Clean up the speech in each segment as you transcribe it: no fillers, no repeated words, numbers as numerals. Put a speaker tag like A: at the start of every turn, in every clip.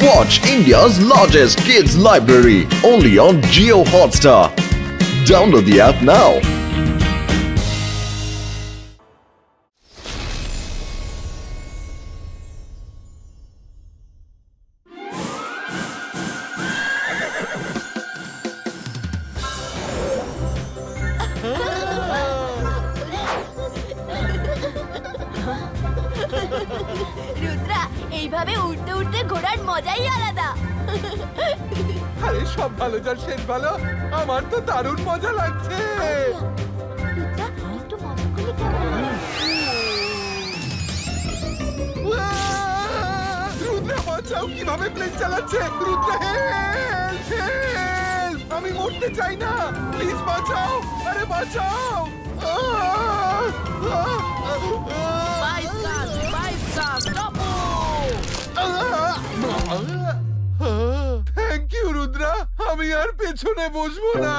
A: Watch India's largest kids library only on Jio Hotstar. Download the app now.
B: Rudra এইভাবে উঠতে উঠতে ঘোড়ার মজাই আলাদা।
C: আরে সব ভালো যার শেষ ভালো। আমার তো দারুণ মজা লাগছে।
B: রুদ্রা একটু মজা করলে কেমন হয়?
C: রুদ্রা বাঁচাও, কিভাবে প্লেন চালাচ্ছে? রুদ্রা হেল্প হেল্প, আমি মরতে চাই না, প্লিজ বাঁচাও, আরে বাঁচাও। থ্যাংক ইউ রুদ্রা, আমি আর পেছনে বসবো না।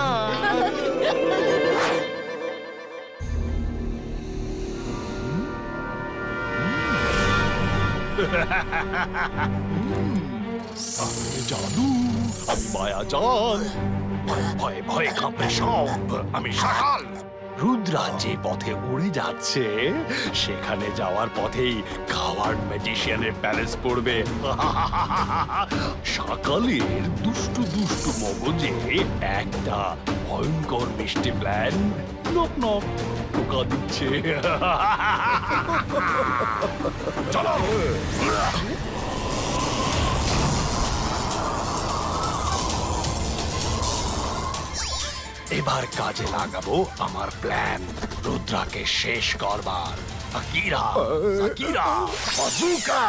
D: আমি জাদু, আমি মায়াজাল, ভয়ে ভয়ে কাঁপে সব, আমি শাকাল। রুদ্রা যে পথে উড়ে যাচ্ছে সেখানে যাওয়ার পথেই কাওয়ার্ড ম্যাজিশিয়ানের প্যালেস পড়বে। শাকালের দুষ্টু দুষ্টু মগজে একটা ভয়ঙ্কর মিষ্টি প্ল্যান নক নক টোকা দিচ্ছে। চলো এবার কাজে লাগাবো আমার প্ল্যান, রুদ্রাকে শেষ করবার। Akira Akira bazooka.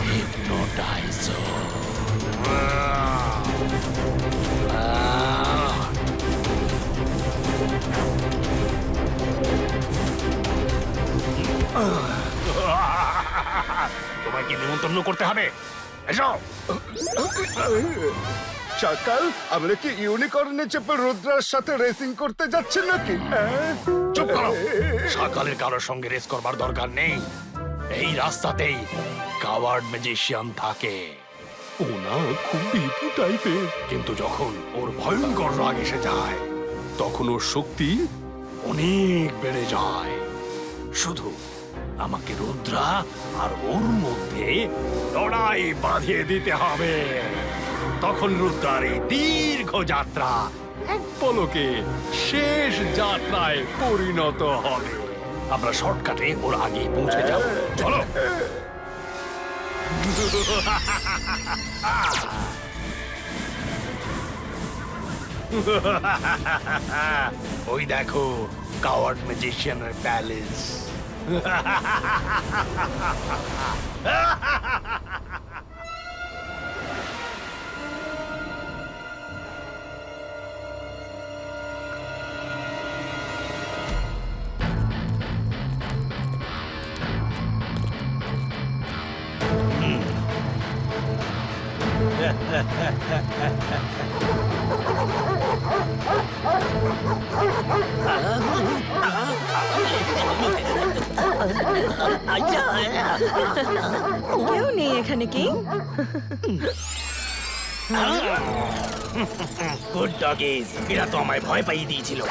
D: হিপনোটাইজার। তোমাকে নিমন্ত্রণ করতে হবে, এসো।
C: সকাল, আমরা কি ইউনিকর্নে চেপে রুদ্রার সাথে রেসিং করতে যাচ্ছি নাকি?
D: চুপ করো, সকালের কারোর সঙ্গে রেস করবার দরকার নেই। এই রাস্তাতেই কাওয়ার্ড ম্যাজিশিয়ান থাকে। ওনা খুব ভীতু টাইপের, কিন্তু যখন ওর ভয়ঙ্কর রাগ এসে যায় তখন ওর শক্তি অনেক বেড়ে যায়। শুধু আমাকে রুদ্রা আর ওর মধ্যে লড়াই বাঁধিয়ে দিতে হবে। তখন রুদ্রার এই দীর্ঘ যাত্রা এক পলকে শেষ যাত্রায় পরিণত হবে। আমরা শর্টকাটে ওর আগে পৌঁছে যাব, চলো। ওই দেখো কাওয়ার্ড ম্যাজিশিয়ানের প্যালেস।
E: কেউ নেই এখানে কি?
D: গুড ডগিজ, এরা তো আমায় ভয় পাইয়ে দিয়েছিল।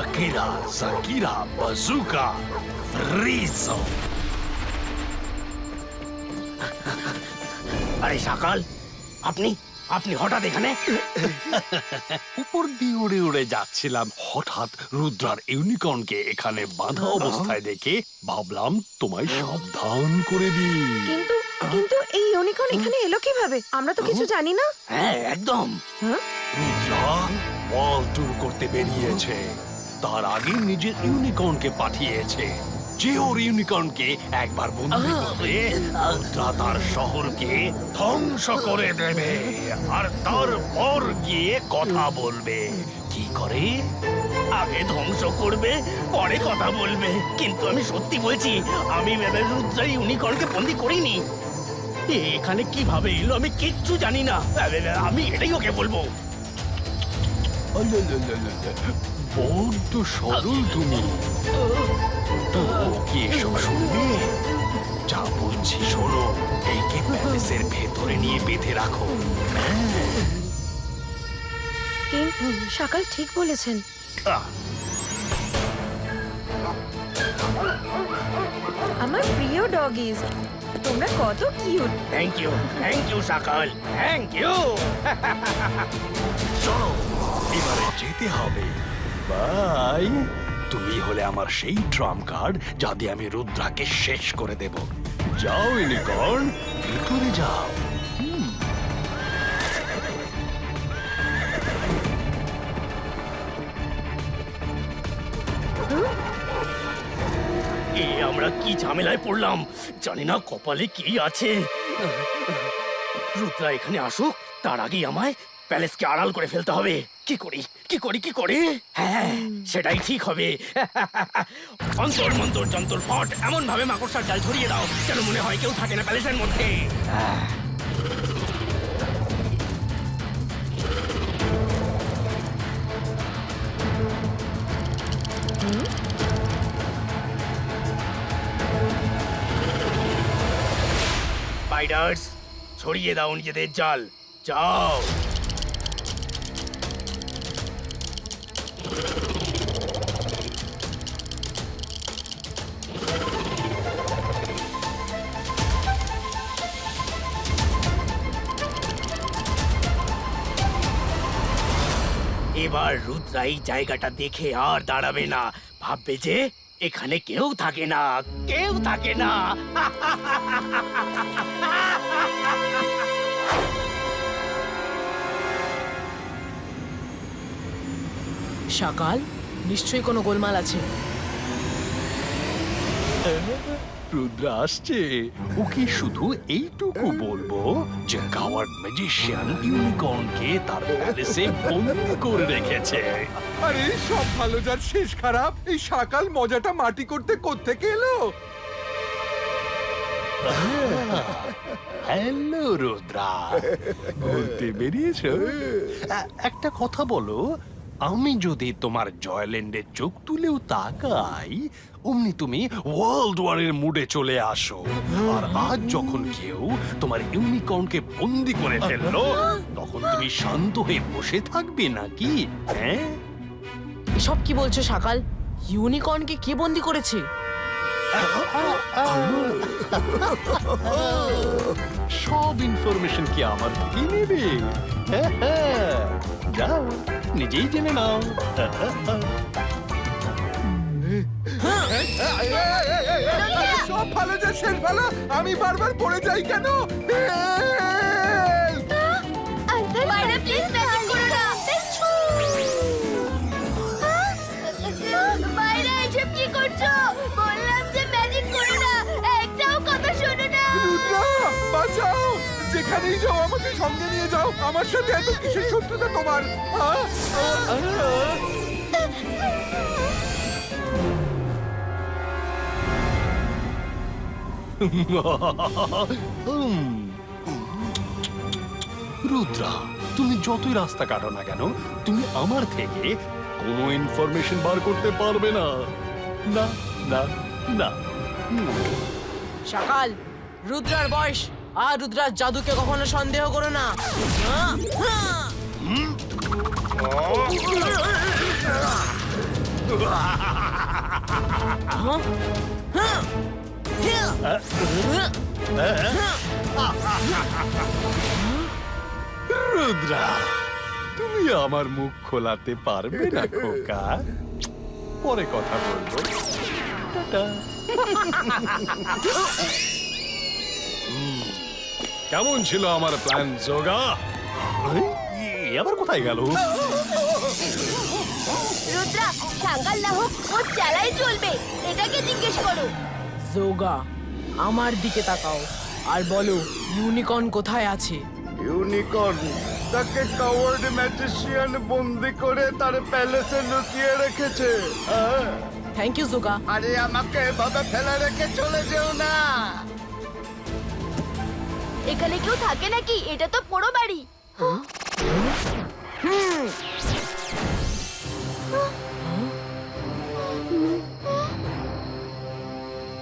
D: Akira, Zakira, Bazooka, Frizo. আরে সকাল, আপনি আপনি হঠাৎ এখানে? উপর দিয়ে উড়ে উড়ে যাচ্ছিলাম, হঠাৎ রুদ্রার ইউনিকর্নকে এখানে বাঁধা অবস্থায় দেখে ভাবলাম তোমায় সাবধান করে দিই।
E: কিন্তু কিন্তু এই ইউনিকর্ন এখানে এলো কিভাবে? আমরা তো কিছু জানি না।
D: হ্যাঁ একদম।
E: হ্যাঁ?
D: রুদ্রা ওয়াল ট্যুর করতে বেরিয়েছে, তার আগে নিজের ইউনিকর্নকে পাঠিয়েছে। যে ওর ইউনিকর্নকে একবার বন্দি করবে রুদ্রা তার শহরকে ধ্বংস করে দেবে আর তারপর গিয়ে কথা বলবে। কি করে? আগে ধ্বংস করবে, পরে কথা বলবে। কিন্তু আমি সত্যি বলছি, আমি রুদ্রার ইউনিকর্নকে বন্দি করিনি। এখানে কিভাবে এলো আমি কিচ্ছু জানি না। আমি এটাই ওকে বলবো। বড্ড সরল তুমি। তো কি এসব শুনবে? যা বলছি শোনো, এইকে প্যালেসের ভেতরে নিয়ে বেঁধে রাখো।
E: কিং, সকাল ঠিক বলেছেন। আমার প্রিয় ডগিজ, তোমরা কত কিউট।
D: থ্যাংক ইউ সকাল, থ্যাংক ইউ। চলো এবারে যেতে হবে। বাই। তুমি হলে আমার সেই ট্রাম্প কার্ড যা দিয়ে আমি রুদ্রাকে শেষ করে দেব। যাও ইউনিকর্ন, ভিতরে যাও। আমরা কি ঝামেলায় পড়লাম জানি না, কপালে কি আছে। রুদ্রা এখানে আসুক, তার আগেই আমায় প্যালেসকে আড়াল করে ফেলতে হবে। কি করি? হ্যাঁ, সেটাই ঠিক হবে। অন্তর মন্তর যন্তর ফট এমন ভাবে মাকড়সার জাল ছড়িয়ে দাও যেন মনে হয় কেউ থাকে না প্যালেসের মধ্যে। স্পাইডার্স, ছড়িয়ে দাও নিজেদের জাল। যাও। এবার রুদ্রা এই জায়গাটা দেখে আর দাঁড়াবে না, ভাববে যে এখানে কেউ থাকে না।
F: সকাল, নিশ্চয়ই কোনো গোলমাল আছে।
D: রুদ্রা আসছে, ওকে শুধু এইটুকু বলবো যে কাওয়ার্ড ম্যাজিশিয়ান ইউনিকর্নকে তার প্যালেসে বন্দি করে রেখেছে।
C: আরে সব ভালো যার শেষ খারাপ, এই সকাল মজাটা মাটি করতে কোত্থেকে এলো?
D: হ্যালো রুদ্রা, বলতে বেরিয়েছো? একটা কথা বলো, আমি যদি তোমার জয়ল্যান্ডের চোখ তুলেও তাকাই, অমনি তুমি ওয়ার্ল্ড ওয়ারের মুডে চলে আসো। আর আজ যখন কেউ তোমার ইউনিকর্নকে বন্দি করে ফেললো, তখন তুমি শান্ত হয়ে বসে থাকবে নাকি? হ্যাঁ,
F: এসব কি বলছো সকাল? ইউনিকর্নকে কে বন্দি করেছে?
D: সব ইনফরমেশন কি আমার থেকে নেবে? যাও, নিজেই জেনে নাও।
C: সব ভালো যার শেষ ভালো, আমি বারবার পড়ে যাই কেন?
B: বাইরে প্লিজ ম্যাজিক করো না। বাইরে এসব কি করছো? বললাম যে ম্যাজিক করো না, একটাও কথা শোনো না।
C: রুদ্রা, বাঁচাও! যেখানেই যাও আমাকে সঙ্গে নিয়ে যাও। আমার সাথে এত কিসের শত্রুতা তোমার?
D: রুদ্রা, তুমি যতই রাস্তা কাটো না কেন, তুমি আমার থেকে কোনো ইনফরমেশন বার করতে পারবে না। না না না।
F: সকাল, রুদ্রার বয়স আর রুদ্রার জাদুকে কখনো সন্দেহ করো না।
D: রুদ্রা, তুমি আমার মুখ খোলাতে পারবে না খোকা। পরে কথা বলবো। টাটা। কেমন ছিল আমার প্ল্যান, জোগা? আবার কোথায় গেল?
B: রুদ্রা, সাকাল না হোক ও চালাই চলবে, এটাকে জিজ্ঞেস করো।
F: জোগা, আমার দিকে তাকাও আর বলো ইউনিকর্ন কোথায় আছে।
C: ইউনিকর্ন তাকে কাওয়ার্ড ম্যাজিশিয়ান বন্দি করে তার প্যালেসে লুকিয়ে রেখেছে।
F: থ্যাংক ইউ জোগা।
C: আরে আমাকে এভাবে ফেলে রেখে চলে যেও না।
B: এখানে কেউ থাকে নাকি? এটা তো পোড়ো বাড়ি।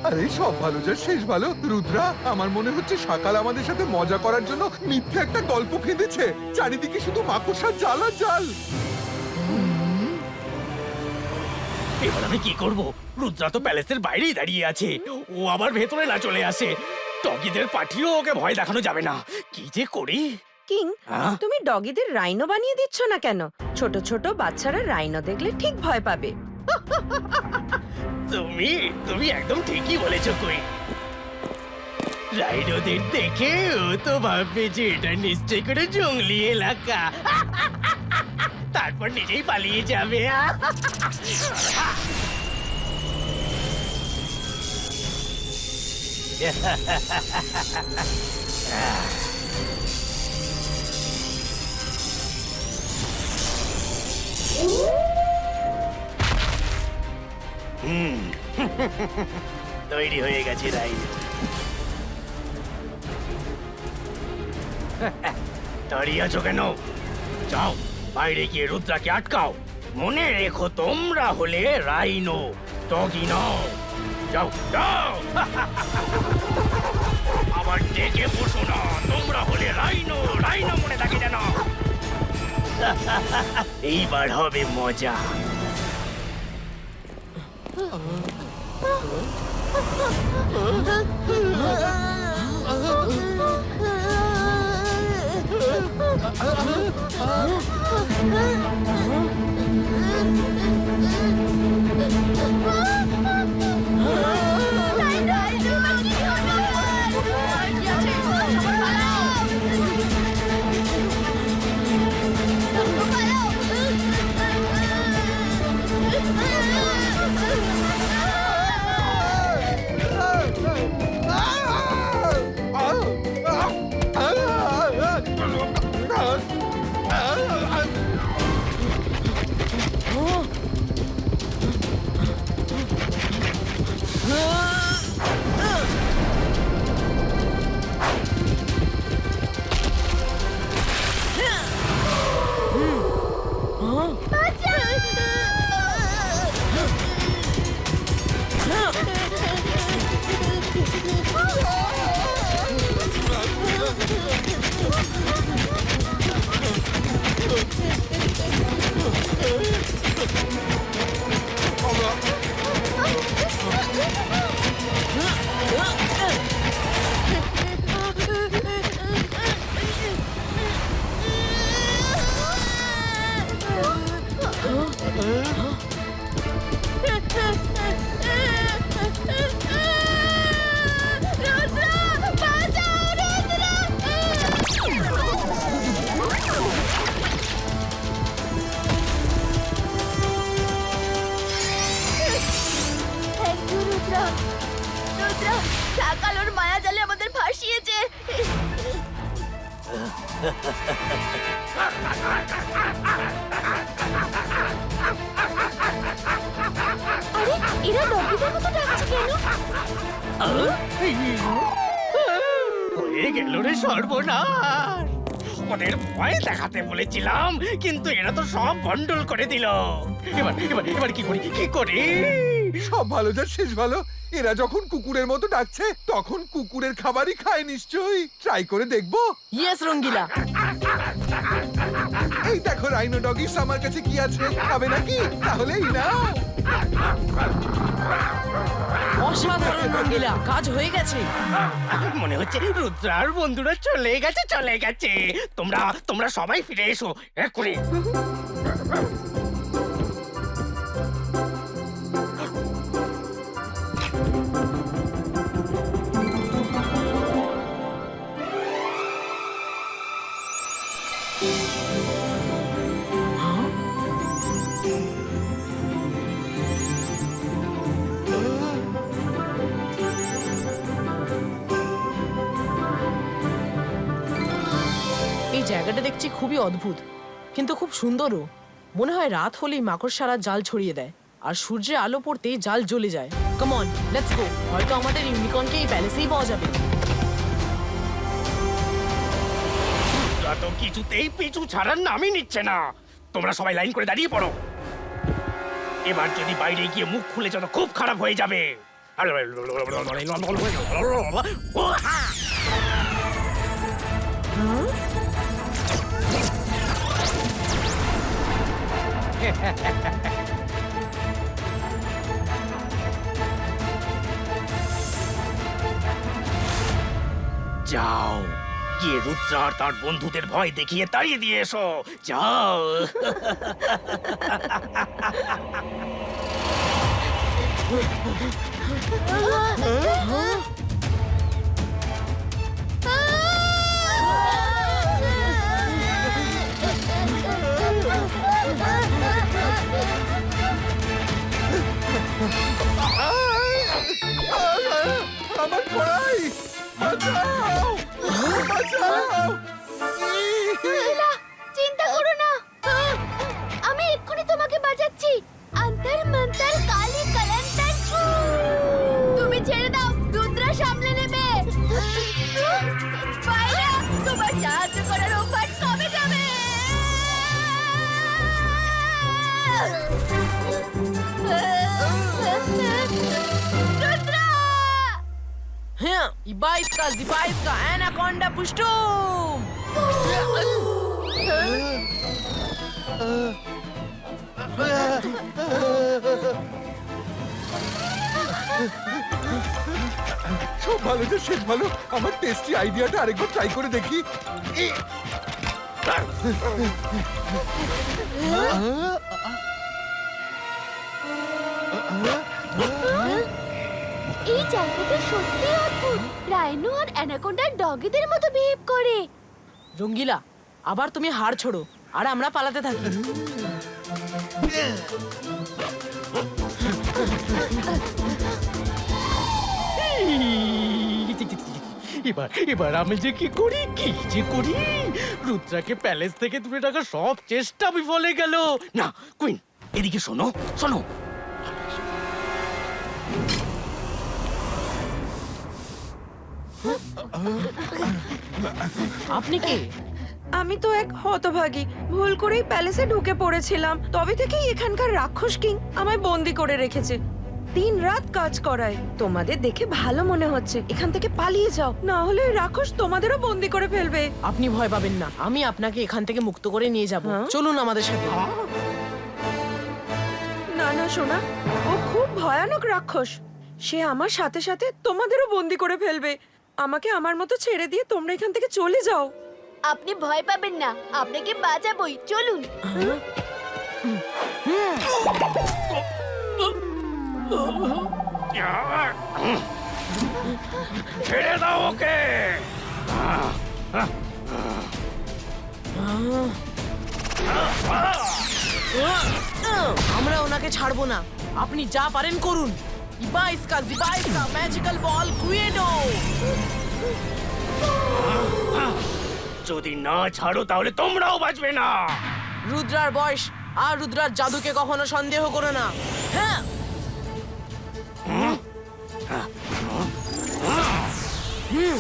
C: আরে সব ভালো যা শেষ ভালো। রুদ্রা, আমার মনে হচ্ছে সকাল আমাদের সাথে মজা করার জন্য মিথ্যে একটা গল্প ফেঁদেছে। চারিদিকে শুধু মাকড়সার জাল আর জাল।
D: এবার আমি কি করব? রুদ্রা তো প্যালেসের বাইরেই দাঁড়িয়ে আছে, ও আবার ভেতরে না চলে আসে। টগিদের পাঠিয়েও ওকে ভয় দেখানো যাবে না। কি যে করি?
E: কিং,
D: হ্যাঁ?
E: তুমি ডগিদের রাইনো বানিয়ে দিচ্ছ না কেন? ছোট ছোট বাচ্চারা রাইনো দেখলে ঠিক ভয় পাবে।
D: তুমি তুমি একদম ঠিকই বলেছো কই। রাইডোদের দেখে ও তো ভাববে যে এটা নিশ্চয় করে জঙ্গলি এলাকা, তারপর নিজেই পালিয়ে যাবে। তৈরি হয়ে গেছে রাইড। দাঁড়িয়ে আছো কেন? যাও বাইরে গিয়ে রুদ্রাকে আটকাও। মনে রেখো তোমরা হলে রাইনো, টগি নও। যাও যাও। আবার ডেকে বসো না, তোমরা হলে রাইনো, রাইনো মনে থাকে যেন। এইবার হবে মজা।
B: সকাল ওর মায়া জালে আমাদের ফাঁসিয়েছে। আরে এরা ডগিদের মতো ডাকছে কেন?
D: হয়ে গেল রে সর্বনাশ। ওদের ভয় দেখাতে বলেছিলাম, কিন্তু এরা তো সব গন্ডল করে দিল। এবার এবার এবার কি করি, কি করি?
C: সব ভালো যা শেষ ভালো। এরা যখন কুকুরের মতো ডাকছে তখন কুকুরের খাবারই খায় নিশ্চয়ই। ট্রাই করে দেখবো।
F: ইয়েস রঙ্গিলা।
C: এই দেখো রাইনো ডগিস, আমার কাছে কি আছে, খাবে নাকি? তাহলেই না।
F: অসাধারণ রঙ্গিলা, কাজ হয়ে গেছে।
D: মনে হচ্ছে রুদ্রার বন্ধুরা চলে গেছে, চলে গেছে। তোমরা তোমরা সবাই ফিরে এসো এক্ষুনি।
F: জায়গাটা দেখছি খুবই অদ্ভুত, কিন্তু খুব সুন্দরও। মনে হয় রাত হলেই মাকড়সারা জাল ছড়িয়ে দেয়, আর সূর্যের আলো পড়তেই জাল জ্বলে যায়। Come on, let's go. হয়তো আমাদের ইউনিকর্নকে এই প্যালেসেই পাওয়া যাবে।
D: রুদ্রা তো কিছুতেই পিছু ছাড়ার নামই নিচ্ছে না। তোমরা সবাই লাইন করে দাঁড়িয়ে পড়ো। এবার যদি বাইরে গিয়ে মুখ খুলে যত খুব খারাপ হয়ে যাবে। যাও, গিয়ে রুদ্রা আর তার বন্ধুদের ভয় দেখিয়ে তাড়িয়ে দিয়ে এসো। যাও।
C: আমার পড়াই, বাঁচাও, বাঁচাও।
B: না, চিন্তা করো না, আমি এক্ষুনি তোমাকে বাঁচাচ্ছি। অন্তর মন্তর কালি কলন্তর ছু। তুমি ছেড়ে দাও, রুদ্রা সামলে নেবে। পায়রা, তোমার সাহায্য করার অভ্যাস কমে যাবে। রুদ্রা!
F: হ্যাঁ, ইবাইসকা জিবাইসকা অ্যানাকোন্ডা পুষ্টুম।
C: সব ভালো যে শেষ ভালো। আমার টেস্টি আইডিয়াটা আরেকবার ট্রাই করে দেখি।
B: এই জায়গাটা সত্যি অদ্ভুত। রাইনো আর অ্যানাকোন্ডার ডগিদের মতো বিহেভ করে।
F: রঙ্গিলা, আবার তুমি হাড় ছোড়ো আর আমরা পালাতে থাকি।
D: এবার আমি যে কি করি, কি যে করি। রুদ্রাকে প্যালেস থেকে দূরে রাখার সব চেষ্টা বিফলে গেল। না কুইন, এদিকে শোনো শোনো।
F: আপনি কি?
E: আমি তো এক হতভাগী, ভুল করেই প্যালেসে ঢুকে পড়েছিলাম। তবে থেকেই এখানকার রাক্ষস কিং আমায় বন্দি করে রেখেছে, দিন রাত কাজ করায়। তোমাদের দেখে ভালো মনে হচ্ছে, এখান থেকে পালিয়ে যাও, না হলে ওই রাক্ষস তোমাদেরও বন্দি করে ফেলবে।
F: আপনি ভয় পাবেন না, আমি আপনাকে এখান থেকে মুক্ত করে নিয়ে যাব।
E: হ্যাঁ?
F: চলুন আমাদের সাথে।
E: না না সোনা, ও খুব ভয়ানক রাক্ষস। সে আমার সাথে সাথে তোমাদেরও বন্দি করে ফেলবে। আমাকে আমার মতো ছেড়ে দিয়ে তোমরা এখান থেকে চলে যাও।
B: আপনি ভয় পাবেন না, আপনাকে বাঁচাবই। চলুন।
D: ছেড়ে দাও ওকে।
F: আমরা ওনাকে ছাড়বো না, আপনি যা পারেন করুন। ইবাইসকা জিবাইসকা ম্যাজিক্যাল বল ক্রিয়েডো।
D: যদি না ছাড়ো তাহলে তোমরাও বাঁচবে না।
F: রুদ্রার বয়স আর রুদ্রার জাদুকে কখনো সন্দেহ করো না। হ্যাঁ,
B: ইয়ে!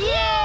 F: ইয়ে!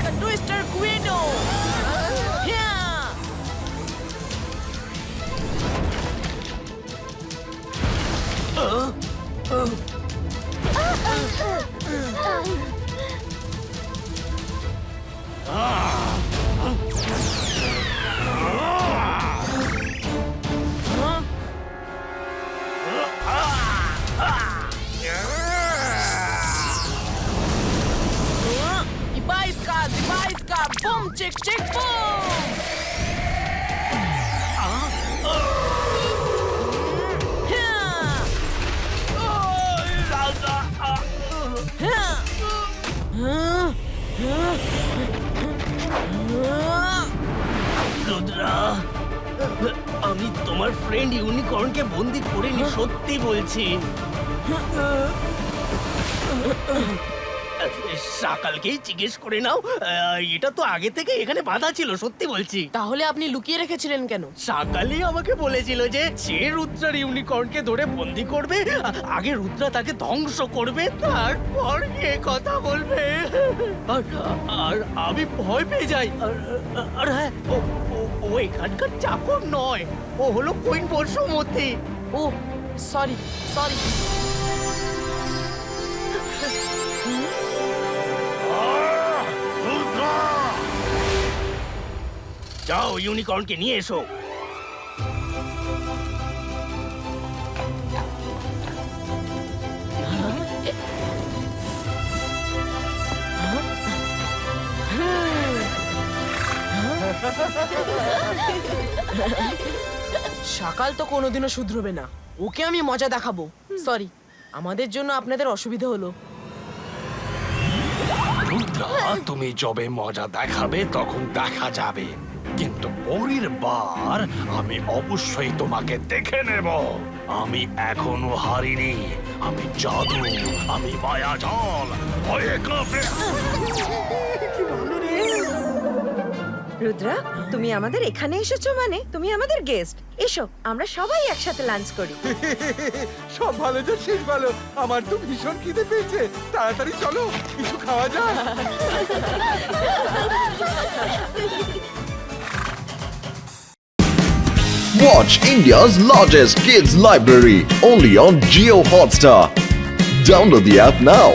F: the Twister Guido. Yeah. Huh? Ibaiska, boom, chick, chick, boom!
G: Rudra, আমি তোমার ফ্রেন্ড ইউনিকর্নকে বন্দি করিনি, সত্যি বলছি। সকালকেই জিজ্ঞেস করে নাও, এটা তো আগে থেকে এখানে বাঁধা ছিল, সত্যি বলছি।
F: তাহলে আপনি লুকিয়ে রেখেছিলেন কেন?
G: সকালই আমাকে বলেছিল যে সে রুদ্রার ইউনিকর্নকে ধরে বন্দি করবে, আগে রুদ্রা তাকে ধ্বংস করবে, তারপর এ কথা বলবে। আর আর আমি ভয় পেয়ে যাই। আর হ্যাঁ, ও এখানকার চাকর নয়, ও হলো কুইন বসুমতী।
F: ও সরি সরি।
G: যাও ইউনিকর্নকে নিয়ে এসো।
F: সকাল তো কোনোদিনও শুধরবে না, ওকে আমি মজা দেখাবো। সরি, আমাদের জন্য আপনাদের অসুবিধা হলো।
D: রুদ্রা, তুমি যবে মজা দেখাবে তখন দেখা যাবে, কিন্তু পরের বার আমি অবশ্যই তোমাকে দেখে নেব। আমি এখনো হারিনি, আমি জাদু, আমি মায়াজাল, ভয়ে কাঁপে।
E: রুদ্রা, তুমি আমাদের এখানে এসেছো মানে তুমি আমাদের গেস্ট। এসো, আমরা সবাই একসাথে লাঞ্চ করি।
C: সব ভালো যা শেষ ভালো। আমার তো ভীষণ খিদে পেয়েছে, তাড়াতাড়ি চলো কিছু খাওয়া যাক।
A: Watch India's largest kids library only on Geo Hotstar. Download the app now.